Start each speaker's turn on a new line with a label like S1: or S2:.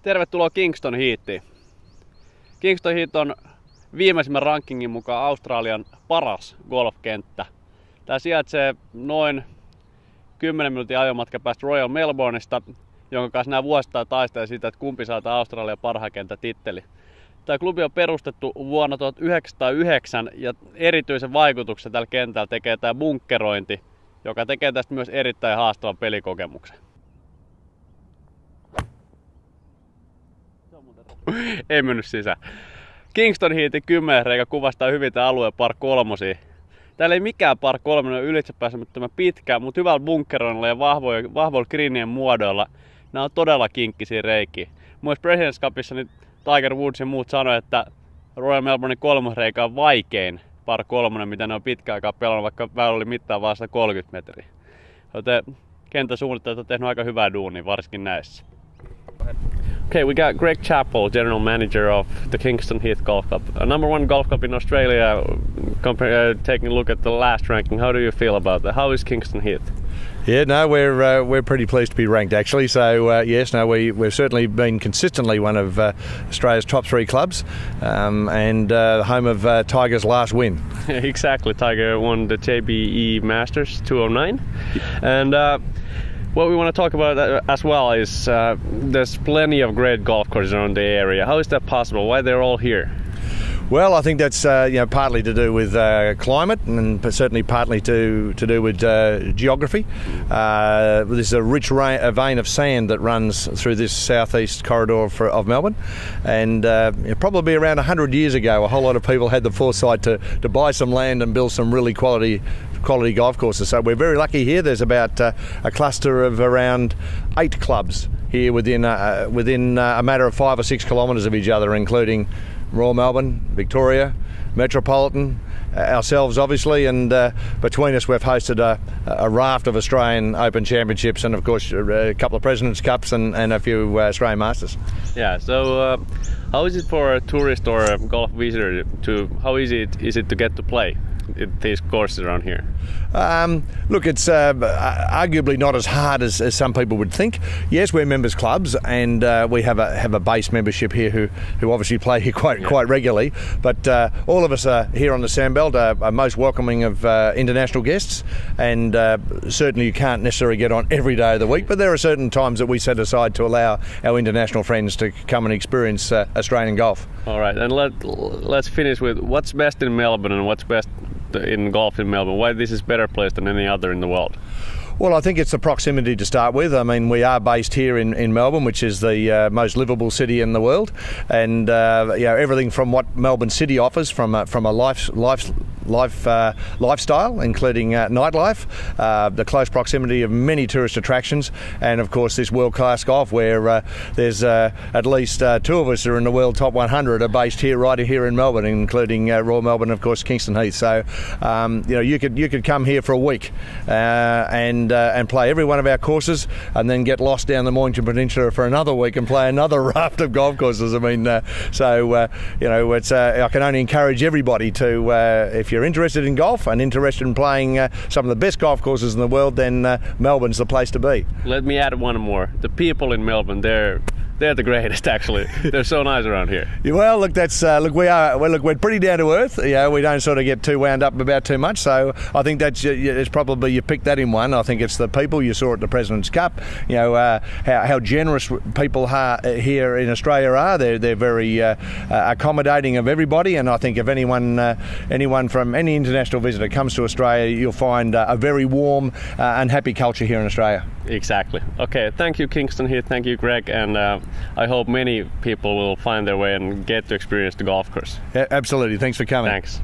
S1: Tervetuloa Kingston Heatiin. Kingston Heat on viimeisimmän rankingin mukaan Australian paras golfkenttä. Tää sijaitsee noin 10 minuutin ajomatka päästä Royal Melbourneista, jonka kanssa nämä vuosittain taistelee siitä, että kumpi saa Australian parhaan kentän titteli. Tämä klubi on perustettu vuonna 1909 ja erityisen vaikutuksen tällä kentällä tekee tämä bunkkerointi, joka tekee tästä myös erittäin haastavan pelikokemuksen. Ei mennyt sisään. Kingston Heatin 10 reikä kuvastaa hyvin tämä alueen par kolmosia. Täällä ei mikään par kolmonen ole ylitsepääsemättömän pitkä, mutta hyvällä bunkkeroinnilla ja vahvoilla greenien muodoilla nämä on todella kinkkisiä reikiä. Myös Presidents Cupissa niin Tiger Woods ja muut sanoi, että Royal Melbournein kolmosreikä on vaikein par kolmonen, mitä ne on pitkään aikaa pelannut, vaikka väylä oli mittaan vaan 130 metriä. Joten kenttäsuunnittelijat on tehnyt aika hyvää duunia, varsinkin näissä. Okay, we got Greg Chappel, general manager of the Kingston Heat Golf Club, a #1 golf club in Australia. Taking a look at the last ranking, how do you feel about that? How is Kingston Heat?
S2: Yeah, no, we're pretty pleased to be ranked actually. So yes, no, we've certainly been consistently one of Australia's top 3 clubs, and home of Tiger's last win.
S1: Exactly, Tiger won the JBE Masters 209, and. What we want to talk about as well is there's plenty of great golf courses around the area. How is that possible? Why they're all here?
S2: Well, I think that's partly to do with climate, and certainly partly to do with geography. There's a rich vein of sand that runs through this southeast corridor of Melbourne, and probably around 100 years ago, a whole lot of people had the foresight to buy some land and build some really quality golf courses. So we're very lucky here. There's about a cluster of around 8 clubs here within a matter of 5 or 6 kilometres of each other, including Royal Melbourne, Victoria, Metropolitan, ourselves obviously, and between us we've hosted a raft of Australian Open Championships and of course a couple of Presidents' Cups and a few Australian Masters.
S1: Yeah, so how is it for a tourist or a golf visitor how easy is it to get to play these courses around here?
S2: Look, it's arguably not as hard as some people would think. Yes, we're members clubs, and we have a base membership here who obviously play here quite regularly. But all of us here on the Sandbelt are most welcoming of international guests, and certainly you can't necessarily get on every day of the week. But there are certain times that we set aside to allow our international friends to come and experience Australian golf.
S1: All right, and let's finish with what's best in Melbourne and what's best in golf in Melbourne. Why this is better place than any other in the world?
S2: Well, I think it's the proximity to start with. I mean, we are based here in Melbourne, which is the most livable city in the world, and everything from what Melbourne City offers from a lifestyle, including nightlife, the close proximity of many tourist attractions, and of course this world-class golf where there's at least 2 of us who are in the world top 100 are based right here in Melbourne, including Royal Melbourne, of course, Kingston Heath. So you could come here for a week and play every one of our courses, and then get lost down the Mornington Peninsula for another week and play another raft of golf courses. I mean, it's I can only encourage everybody to, if you're interested in golf and interested in playing some of the best golf courses in the world, then Melbourne's the place to be.
S1: Let me add one more. The people in Melbourne, they're the greatest actually. They're so nice around here.
S2: Yeah, well, look, we're pretty down to earth. We don't sort of get too wound up about too much. So I think that's it's probably you picked that in one. I think it's the people you saw at the Presidents' Cup. How generous people here in Australia are. They're very accommodating of everybody, and I think if anyone from any international visitor comes to Australia, you'll find a very warm and happy culture here in Australia.
S1: Exactly. Okay, thank you Kingston Heat, thank you Greg, and I hope many people will find their way and get to experience the golf course.
S2: Yeah, absolutely, thanks for coming.
S1: Thanks.